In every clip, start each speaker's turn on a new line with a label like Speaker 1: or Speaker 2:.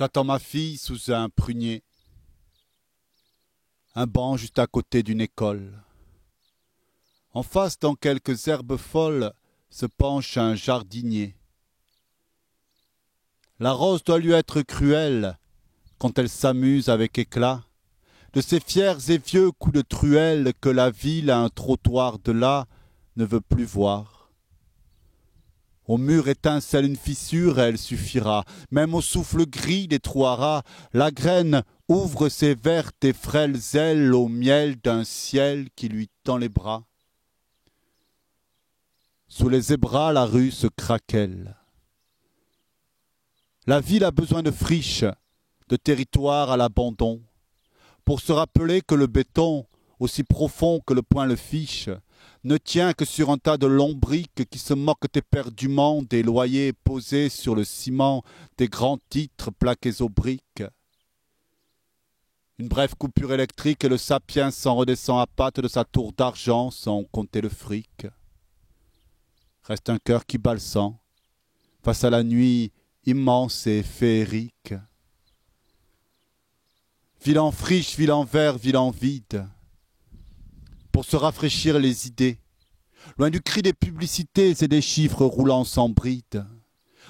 Speaker 1: J'attends ma fille sous un prunier, un banc juste à côté d'une école. En face, dans quelques herbes folles, se penche un jardinier. La rose doit lui être cruelle quand elle s'amuse avec éclat de ces fiers et vieux coups de truelle que la ville à un trottoir de là ne veut plus voir. Au mur étincelle une fissure et elle suffira. Même au souffle gris des trous à rats, la graine ouvre ses vertes et frêles ailes au miel d'un ciel qui lui tend les bras. Sous les zébras, la rue se craquelle. La ville a besoin de friches, de territoires à l'abandon, pour se rappeler que le béton, aussi profond que le poing le fiche, ne tient que sur un tas de lombriques qui se moquent éperdument des loyers posés sur le ciment des grands titres plaqués aux briques. Une brève coupure électrique et le sapiens s'en redescend à pattes de sa tour d'argent sans compter le fric. Reste un cœur qui bat le sang, face à la nuit immense et féerique. Ville en friche, ville en vert, ville en vide, pour se rafraîchir les idées, loin du cri des publicités et des chiffres roulant sans bride.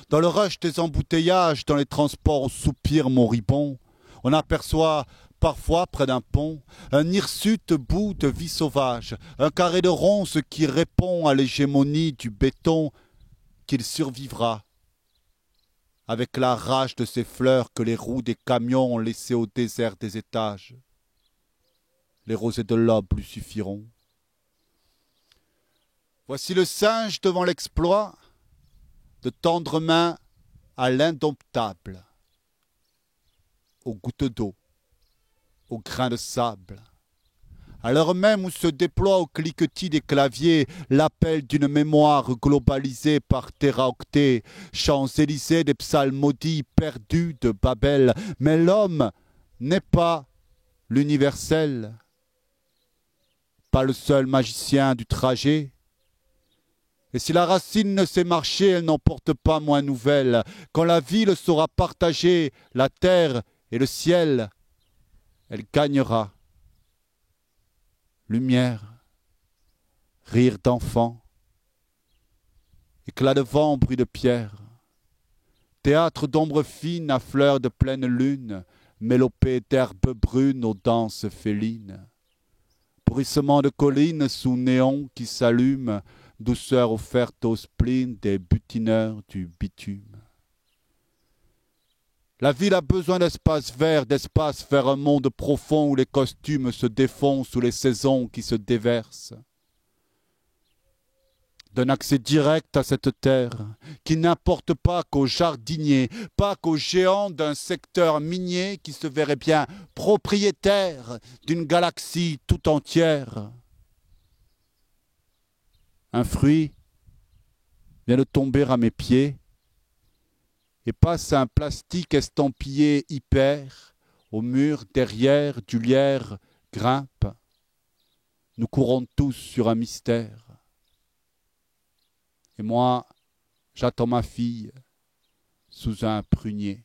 Speaker 1: Dans le rush des embouteillages, dans les transports aux soupirs moribonds, on aperçoit parfois près d'un pont un hirsute bout de vie sauvage, un carré de ronces qui répond à l'hégémonie du béton qu'il survivra, avec la rage de ces fleurs que les roues des camions ont laissées au désert des étages. Les rosées de l'aube lui suffiront. Voici le singe devant l'exploit, de tendre main à l'indomptable, aux gouttes d'eau, aux grains de sable, à l'heure même où se déploie au cliquetis des claviers l'appel d'une mémoire globalisée par téraoctets, Champs-Élysées des psalmodies perdus de Babel. Mais l'homme n'est pas l'universel, pas le seul magicien du trajet. Et si la racine ne sait marcher, elle n'en porte pas moins nouvelle. Quand la ville saura partager la terre et le ciel, elle gagnera. Lumière, rire d'enfant, éclat de vent, bruit de pierre, théâtre d'ombre fine à fleurs de pleine lune, mélopée d'herbes brunes aux danses félines, bruissement de collines sous néon qui s'allument, douceur offerte au spleen des butineurs du bitume. La ville a besoin d'espace vert vers un monde profond où les costumes se défont sous les saisons qui se déversent. D'un accès direct à cette terre, qui n'importe pas qu'aux jardiniers, pas qu'aux géants d'un secteur minier qui se verrait bien propriétaire d'une galaxie tout entière. Un fruit vient de tomber à mes pieds, et passe un plastique estampillé hyper au mur derrière du lierre grimpe. Nous courons tous sur un mystère. Et moi, j'attends ma fille sous un prunier.